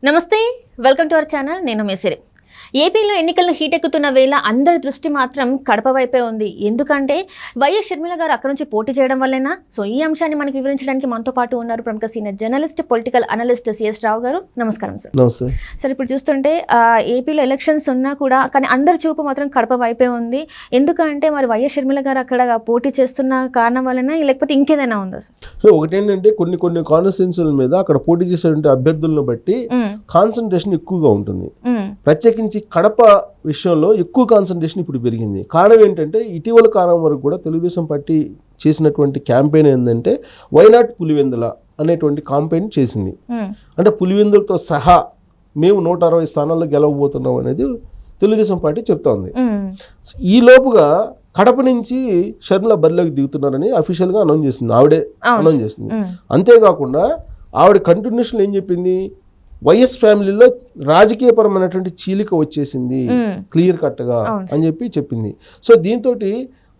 నమస్తే, welcome to our channel. నేను మేసిరి. ఏపీలో ఎన్నికలను హీటెక్కుతున్న వేళ అందరి దృష్టి మాత్రం కడప వైపే ఉంది. ఎందుకంటే వైఎస్ షర్మిల గారు అక్కడ నుంచి పోటీ చేయడం వల్లేనా? సో ఈ అంశాన్ని మనకి వివరించడానికి మనతో పాటు ఉన్నారు ప్రముఖ senior journalist, political analyst CS Rao గారు. నమస్కారం సార్. నమస్తే సార్, ఇప్పుడు చూస్తుంటే ఏపీలో ఎలక్షన్స్ ఉన్నా కూడా కానీ అందరి చూపు మాత్రం కడప వైపే ఉంది. ఎందుకంటే మరి వైఎస్ షర్మిల గారు అక్కడ పోటీ చేస్తున్న కారణం వలన, లేకపోతే ఇంకేదైనా ఉందా సార్? సో ఒకటేంటంటే కొన్ని కాన్స్టిట్యున్సీల మీద అక్కడ పోటీ చేసేటువంటి అభ్యర్థులను బట్టి కాన్సన్ట్రేషన్ ఎక్కువగా ఉంటుంది. ప్రత్యేకించి కడప విషయంలో ఎక్కువ కాన్సన్ట్రేషన్ ఇప్పుడు పెరిగింది. కారణం ఏంటంటే ఇటీవల కాలం వరకు కూడా తెలుగుదేశం పార్టీ చేసినటువంటి క్యాంపెయిన్ ఏంటంటే వైనాట్ పులివెందుల అనేటువంటి క్యాంపెయిన్ చేసింది. అంటే పులివెందులతో సహా మేము 160 స్థానాల్లో గెలవబోతున్నాం అనేది తెలుగుదేశం పార్టీ చెప్తోంది. ఈ లోపుగా కడప నుంచి షర్మిల బరిలోకి దిగుతున్నారని అఫీషియల్గా అనౌన్స్ చేసింది. ఆవిడే అనౌన్స్ చేసింది. అంతేకాకుండా ఆవిడ కంటిన్యూషన్ ఏం చెప్పింది, వైఎస్ ఫ్యామిలీలో రాజకీయపరమైనటువంటి చీలిక వచ్చేసింది క్లియర్ కట్గా అని చెప్పింది. సో దీంతో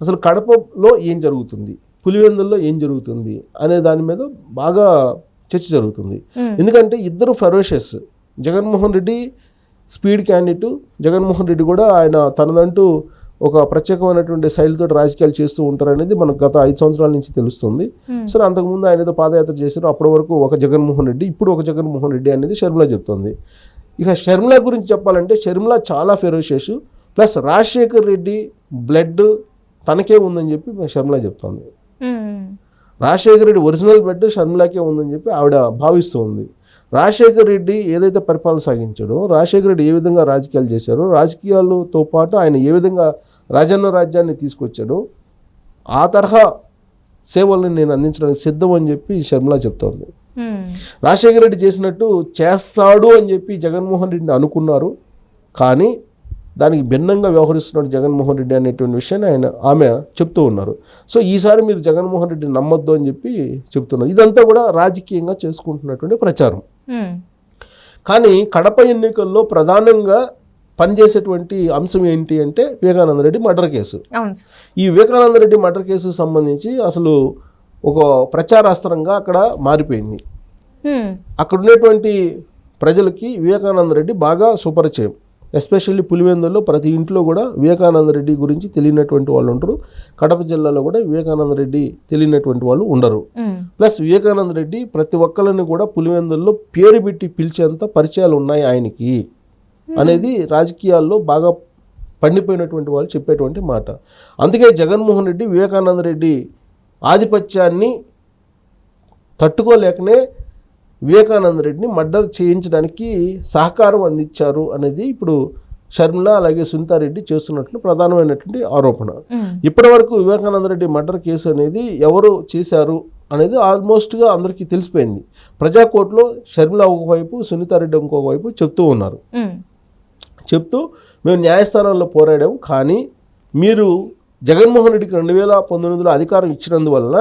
అసలు కడపలో ఏం జరుగుతుంది, పులివెందుల్లో ఏం జరుగుతుంది అనే దాని మీద బాగా చర్చ జరుగుతుంది. ఎందుకంటే ఇద్దరు ferocious. Jaganmohan Reddy speed candidate. Jaganmohan Reddy కూడా ఆయన తనదంటూ ఒక ప్రత్యేకమైనటువంటి శైలితో రాజకీయాలు చేస్తూ ఉంటారు అనేది మనకు గత 5 సంవత్సరాల నుంచి తెలుస్తుంది. సరే, అంతకుముందు ఆయన ఏదో పాదయాత్ర చేశారు, అప్పటి వరకు ఒక జగన్మోహన్ రెడ్డి, ఇప్పుడు ఒక జగన్మోహన్ రెడ్డి అనేది షర్మిల చెప్తుంది. ఇక షర్మిల గురించి చెప్పాలంటే షర్మిల చాలా ferocious, plus Rajasekhar Reddy blood తనకే ఉందని చెప్పి షర్మిల చెప్తుంది. రాజశేఖర్ రెడ్డి ఒరిజినల్ బ్లడ్ షర్మిలకే ఉందని చెప్పి ఆవిడ భావిస్తూ ఉంది. రాజశేఖర్ రెడ్డి ఏదైతే పరిపాలన సాగించాడో, రాజశేఖర్ రెడ్డి ఏ విధంగా రాజకీయాలు చేశాడో, రాజకీయాలతో పాటు ఆయన ఏ విధంగా రాజన్న రాజ్యాన్ని తీసుకొచ్చాడో ఆ తరహా సేవలను నేను అందించడానికి సిద్ధం అని చెప్పి షర్మిల చెప్తోంది. రాజశేఖర్ రెడ్డి చేసినట్టు చేస్తాడు అని చెప్పి జగన్మోహన్ రెడ్డిని అనుకున్నారు, కానీ దానికి భిన్నంగా వ్యవహరిస్తున్నాడు జగన్మోహన్ రెడ్డి అనేటువంటి విషయాన్ని ఆమె చెప్తూ ఉన్నారు. సో ఈసారి మీరు జగన్మోహన్ రెడ్డిని నమ్మొద్దు అని చెప్పి చెప్తున్నారు. ఇదంతా కూడా రాజకీయంగా చేసుకుంటున్నటువంటి ప్రచారం. కానీ కడప ఎన్నికల్లో ప్రధానంగా పనిచేసేటువంటి అంశం ఏంటి అంటే వివేకానంద రెడ్డి మర్డర్ కేసు. ఈ వివేకానంద రెడ్డి మర్డర్ కేసుకు సంబంధించి అసలు ఒక ప్రచారాస్త్రంగా అక్కడ మారిపోయింది. అక్కడ ఉన్నటువంటి ప్రజలకి వివేకానంద రెడ్డి బాగా సుపరిచయం. ఎస్పెషల్లీ పులివెందుల్లో ప్రతి ఇంట్లో కూడా వివేకానంద రెడ్డి గురించి తెలియనటువంటి వాళ్ళు ఉంటారు. కడప జిల్లాలో కూడా వివేకానంద రెడ్డి తెలియనటువంటి వాళ్ళు ఉండరు. ప్లస్ వివేకానంద రెడ్డి ప్రతి ఒక్కరిని కూడా పులివెందుల్లో పేరు పెట్టి పిలిచేంత పరిచయాలు ఉన్నాయి ఆయనకి అనేది రాజకీయాల్లో బాగా పండిపోయినటువంటి వాళ్ళు చెప్పేటువంటి మాట. అందుకే జగన్మోహన్ రెడ్డి వివేకానంద రెడ్డి ఆధిపత్యాన్ని తట్టుకోలేకనే వివేకానంద రెడ్డిని మర్డర్ చేయించడానికి సహకారం అందించారు అనేది ఇప్పుడు షర్మిల అలాగే సునీతారెడ్డి చేస్తున్నట్లు ప్రధానమైనటువంటి ఆరోపణ. ఇప్పటి వరకు వివేకానంద రెడ్డి మర్డర్ కేసు అనేది ఎవరు చేశారు అనేది ఆల్మోస్ట్గా అందరికీ తెలిసిపోయింది. ప్రజాకోర్టులో షర్మిల ఒకవైపు, సునీతారెడ్డి ఇంకొక వైపు చెప్తూ ఉన్నారు. చెప్తూ మేము న్యాయస్థానంలో పోరాడాము, కానీ మీరు జగన్మోహన్ రెడ్డికి 2019లో అధికారం ఇచ్చినందువల్ల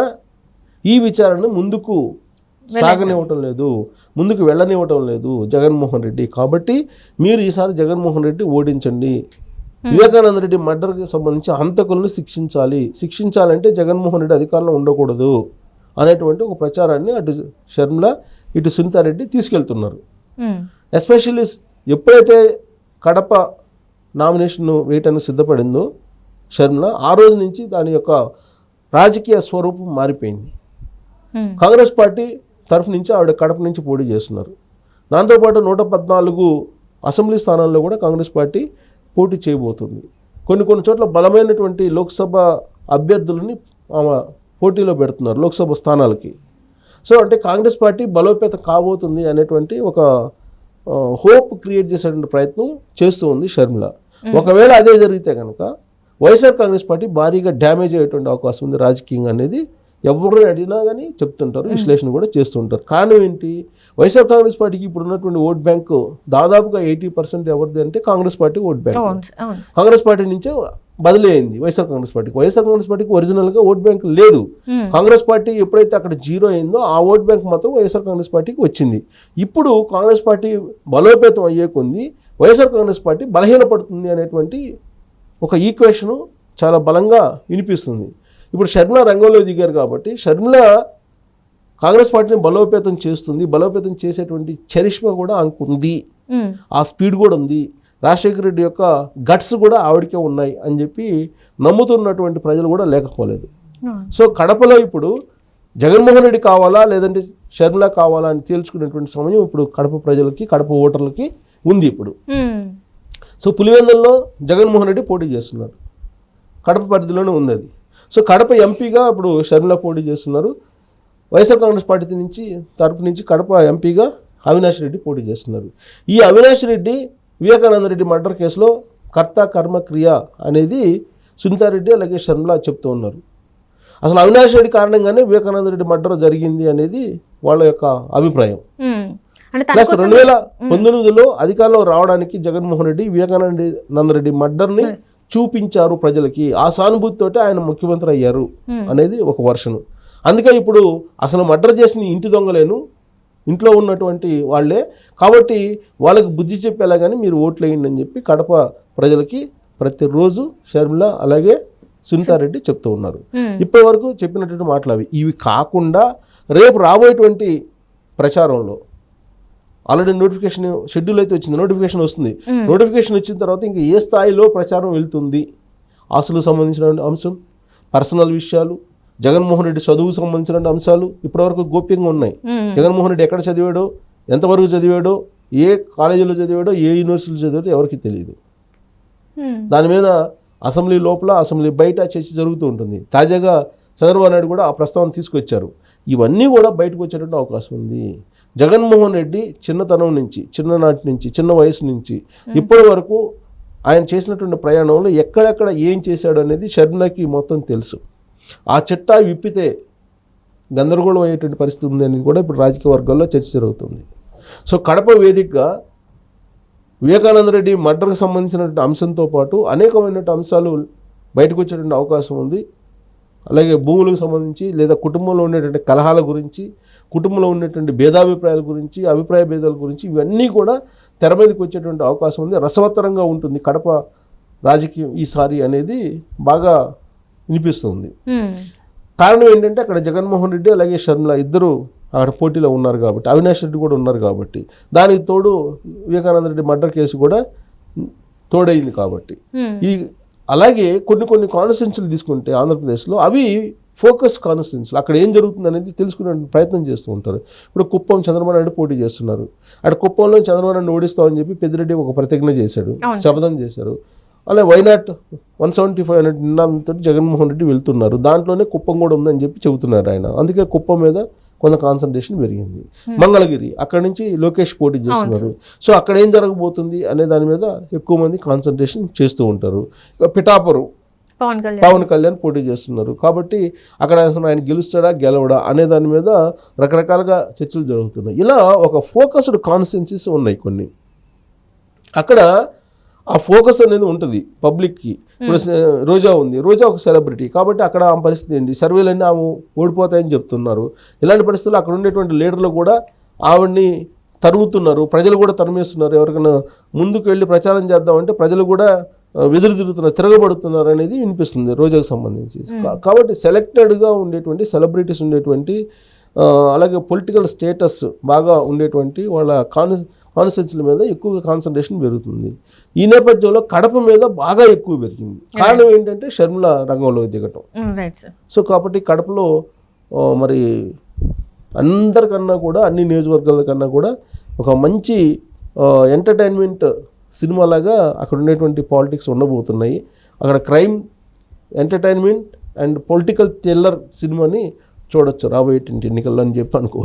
ఈ విచారణను ముందుకు సాగనివ్వటం లేదు, ముందుకు వెళ్ళనివ్వటం లేదు జగన్మోహన్ రెడ్డి. కాబట్టి మీరు ఈసారి జగన్మోహన్ రెడ్డి ఓడించండి. వివేకానంద రెడ్డి మర్డర్కి సంబంధించి హంతకులను శిక్షించాలంటే జగన్మోహన్ రెడ్డి అధికారంలో ఉండకూడదు అనేటువంటి ఒక ప్రచారాన్ని అటు షర్మిల ఇటు సునీతారెడ్డి తీసుకెళ్తున్నారు. ఎస్పెషల్లీ ఎప్పుడైతే కడప నామినేషన్ వేయటానికి సిద్ధపడిందో షర్మిల, ఆ రోజు నుంచి దాని యొక్క రాజకీయ స్వరూపం మారిపోయింది. కాంగ్రెస్ పార్టీ తరఫు నుంచి ఆవిడ కడప నుంచి పోటీ చేస్తున్నారు. దాంతోపాటు 114 అసెంబ్లీ స్థానాల్లో కూడా కాంగ్రెస్ పార్టీ పోటీ చేయబోతుంది. కొన్ని చోట్ల బలమైనటువంటి లోక్సభ అభ్యర్థులని ఆమె పోటీలో పెడుతున్నారు లోక్సభ స్థానాలకి. సో అంటే కాంగ్రెస్ పార్టీ బలోపేతం కాబోతుంది అనేటువంటి ఒక హోప్ క్రియేట్ చేసేటువంటి ప్రయత్నం చేస్తూ ఉంది షర్మిల. ఒకవేళ అదే జరిగితే కనుక వైఎస్ఆర్ కాంగ్రెస్ పార్టీ భారీగా డ్యామేజ్ అయ్యేటువంటి అవకాశం ఉంది రాజకీయంగా అనేది ఎవరు అడిగినా కానీ చెప్తుంటారు, విశ్లేషణ కూడా చేస్తుంటారు. కారణం ఏంటి, వైఎస్ఆర్ కాంగ్రెస్ పార్టీకి ఇప్పుడు ఉన్నటువంటి ఓట్ బ్యాంకు దాదాపుగా 80% ఎవరిది అంటే Congress party vote bank. Congress party నుంచే బదిలీ అయింది వైఎస్ఆర్ కాంగ్రెస్ పార్టీకి. వైఎస్ఆర్ కాంగ్రెస్ పార్టీకి ఒరిజినల్గా ఓట్ బ్యాంక్ లేదు. కాంగ్రెస్ పార్టీ ఎప్పుడైతే అక్కడ 0 అయిందో ఆ ఓట్ బ్యాంక్ మాత్రం వైఎస్ఆర్ కాంగ్రెస్ పార్టీకి వచ్చింది. ఇప్పుడు కాంగ్రెస్ పార్టీ బలోపేతం అయ్యే కొంది వైఎస్ఆర్ కాంగ్రెస్ పార్టీ బలహీనపడుతుంది అనేటువంటి ఒక ఈక్వేషను చాలా బలంగా వినిపిస్తుంది. ఇప్పుడు షర్మిల రంగంలో దిగారు కాబట్టి షర్మిల కాంగ్రెస్ పార్టీని బలోపేతం చేస్తుంది, బలోపేతం చేసేటువంటి చరిష్మా కూడా ఆమెకు ఉంది, ఆ స్పీడ్ కూడా ఉంది, రాజశేఖర రెడ్డి యొక్క గట్స్ కూడా ఆవిడకే ఉన్నాయి అని చెప్పి నమ్ముతున్నటువంటి ప్రజలు కూడా లేకపోలేదు. సో కడపలో ఇప్పుడు జగన్మోహన్ రెడ్డి కావాలా లేదంటే షర్మిల కావాలా అని తేల్చుకునేటువంటి సమయం ఇప్పుడు కడప ప్రజలకి, కడప ఓటర్లకి ఉంది ఇప్పుడు. సో పులివెందుల్లో జగన్మోహన్ రెడ్డి పోటీ చేస్తున్నారు, కడప పరిధిలోనే ఉంది అది. సో కడప ఎంపీగా ఇప్పుడు షర్మిల పోటీ చేస్తున్నారు. వైఎస్ఆర్ కాంగ్రెస్ పార్టీ తరపు నుంచి కడప ఎంపీగా అవినాష్ రెడ్డి పోటీ చేస్తున్నారు. ఈ అవినాష్ రెడ్డి వివేకానంద రెడ్డి మర్డర్ కేసులో కర్త కర్మ క్రియ అనేది సునీతారెడ్డి అలాగే షర్మిల చెప్తూ ఉన్నారు. అసలు అవినాష్ రెడ్డి కారణంగానే వివేకానంద రెడ్డి మర్డర్ జరిగింది అనేది వాళ్ళ యొక్క అభిప్రాయం. ప్లస్ 2019లో అధికారంలో రావడానికి జగన్మోహన్ రెడ్డి వివేకానంద రెడ్డి మర్డర్ని చూపించారు ప్రజలకి, ఆ సానుభూతితోటి ఆయన ముఖ్యమంత్రి అయ్యారు అనేది ఒక వర్షను. అందుకే ఇప్పుడు అసలు మర్డర్ చేసిన ఇంటి దొంగలేను, ఇంట్లో ఉన్నటువంటి వాళ్ళే, కాబట్టి వాళ్ళకి బుద్ధి చెప్పేలాగానే మీరు ఓట్లు వేయండి అని చెప్పి కడప ప్రజలకి ప్రతిరోజు షర్మిల అలాగే సునీతారెడ్డి చెప్తూ ఉన్నారు. ఇప్పటి వరకు చెప్పినటువంటి మాటలు అవి. ఇవి కాకుండా రేపు రాబోయేటువంటి ప్రచారంలో ఆల్రెడీ నోటిఫికేషన్ షెడ్యూల్ అయితే వచ్చింది, నోటిఫికేషన్ వస్తుంది. నోటిఫికేషన్ వచ్చిన తర్వాత ఇంకా ఏ స్థాయిలో ప్రచారం వెళ్తుంది, ఆస్తులకు సంబంధించిన అంశం, పర్సనల్ విషయాలు, జగన్మోహన్ రెడ్డి చదువుకు సంబంధించిన అంశాలు ఇప్పటివరకు గోప్యంగా ఉన్నాయి. జగన్మోహన్ రెడ్డి ఎక్కడ చదివాడో, ఎంతవరకు చదివాడో, ఏ కాలేజీలో చదివాడో, ఏ యూనివర్సిటీలో చదివాడో ఎవరికి తెలియదు. దాని మీద అసెంబ్లీ లోపల, అసెంబ్లీ బయట చర్చ జరుగుతూ ఉంటుంది. తాజాగా చంద్రబాబు నాయుడు కూడా ఆ ప్రస్తావన తీసుకొచ్చారు. ఇవన్నీ కూడా బయటకు వచ్చేటువంటి అవకాశం ఉంది. జగన్మోహన్ రెడ్డి చిన్నతనం నుంచి, చిన్ననాటి నుంచి, చిన్న వయసు నుంచి ఇప్పటి వరకు ఆయన చేసినటువంటి ప్రయాణంలో ఎక్కడెక్కడ ఏం చేశాడు అనేది షర్మిలకి మొత్తం తెలుసు. ఆ చట్టా విప్పితే గందరగోళం అయ్యేటువంటి పరిస్థితి ఉంది అనేది కూడా ఇప్పుడు రాజకీయ వర్గాల్లో చర్చ జరుగుతుంది. సో కడప వేదికగా వివేకానంద రెడ్డి మర్డర్కి సంబంధించినటువంటి అంశంతో పాటు అనేకమైనటువంటి అంశాలు బయటకు వచ్చేటువంటి అవకాశం ఉంది. అలాగే భూములకు సంబంధించి లేదా కుటుంబంలో ఉండేటువంటి కలహాల గురించి, కుటుంబంలో ఉండేటువంటి భేదాభిప్రాయాల గురించి, అభిప్రాయ భేదాల గురించి ఇవన్నీ కూడా తెర మీదకి వచ్చేటువంటి అవకాశం ఉంది. రసవత్తరంగా ఉంటుంది కడప రాజకీయం ఈసారి అనేది బాగా వినిపిస్తుంది. కారణం ఏంటంటే అక్కడ జగన్మోహన్ రెడ్డి అలాగే షర్మిల ఇద్దరు అక్కడ పోటీలో ఉన్నారు కాబట్టి, అవినాష్ రెడ్డి కూడా ఉన్నారు కాబట్టి, దానికి తోడు వివేకానంద రెడ్డి మర్డర్ కేసు కూడా తోడైంది కాబట్టి. ఈ అలాగే కొన్ని కాన్స్టిట్యున్సీలు తీసుకుంటే ఆంధ్రప్రదేశ్లో అవి ఫోకస్ కాన్స్టిట్యున్సీలు, అక్కడ ఏం జరుగుతుంది అనేది తెలుసుకునే ప్రయత్నం చేస్తూ ఉంటారు. ఇప్పుడు కుప్పం చంద్రబాబు నాయుడు పోటీ చేస్తున్నారు. అక్కడ కుప్పంలో చంద్రబాబు నాయుడు ఓడిస్తామని చెప్పి పెద్దిరెడ్డి ఒక ప్రతిజ్ఞ చేశాడు, శపథం చేశారు. అలా వైనాట్ 175 అనే నినాదంతో జగన్మోహన్ రెడ్డి వెళ్తున్నారు. దాంట్లోనే కుప్పం కూడా ఉందని చెప్పి చెబుతున్నారు ఆయన. అందుకే కుప్పం మీద కొంత కాన్సన్ట్రేషన్ పెరిగింది. మంగళగిరి అక్కడ నుంచి లోకేష్ పోటీ చేస్తున్నారు. సో అక్కడ ఏం జరగబోతుంది అనే దాని మీద ఎక్కువ మంది కాన్సన్ట్రేషన్ చేస్తూ ఉంటారు. పిఠాపురం పవన్ కళ్యాణ్ పోటీ చేస్తున్నారు కాబట్టి అక్కడ అసలు ఆయన గెలుస్తాడా గెలవడా అనే దాని మీద రకరకాలుగా చర్చలు జరుగుతున్నాయి. ఇలా ఒక ఫోకస్డ్ కాన్స్టిట్యున్సీస్ ఉన్నాయి కొన్ని. అక్కడ ఆ ఫోకస్ అనేది ఉంటుంది పబ్లిక్కి. ఇప్పుడు రోజా ఉంది, రోజా ఒక సెలబ్రిటీ కాబట్టి అక్కడ ఆ పరిస్థితి ఏంటి, సర్వేలన్నీ ఆమె ఓడిపోతాయని చెప్తున్నారు. ఇలాంటి పరిస్థితుల్లో అక్కడ ఉండేటువంటి లీడర్లు కూడా ఆవిడ్ని తరుముతున్నారు, ప్రజలు కూడా తరిమేస్తున్నారు. ఎవరికైనా ముందుకు వెళ్ళి ప్రచారం చేద్దామంటే ప్రజలు కూడా వెదురు తిరుగుతున్నారు, తిరగబడుతున్నారు అనేది వినిపిస్తుంది రోజాకు సంబంధించి. కాబట్టి సెలెక్టెడ్గా ఉండేటువంటి సెలబ్రిటీస్ ఉండేటువంటి అలాగే పొలిటికల్ స్టేటస్ బాగా ఉండేటువంటి వాళ్ళ కాన్స్టిట్యున్సీల మీద ఎక్కువ కాన్సన్ట్రేషన్ పెరుగుతుంది. ఈ నేపథ్యంలో కడప మీద బాగా ఎక్కువ పెరిగింది. కారణం ఏంటంటే షర్మిల రంగంలోకి దిగటం. సో కాబట్టి కడపలో మరి అందరికన్నా కూడా, అన్ని నియోజకవర్గాల కన్నా కూడా ఒక మంచి ఎంటర్టైన్మెంట్ సినిమాలాగా అక్కడ ఉండేటువంటి పాలిటిక్స్ ఉండబోతున్నాయి. అక్కడ crime, entertainment and political thriller సినిమాని చూడొచ్చు రాబోయే ఎన్నికల్లో అని చెప్పి అనుకోవచ్చు.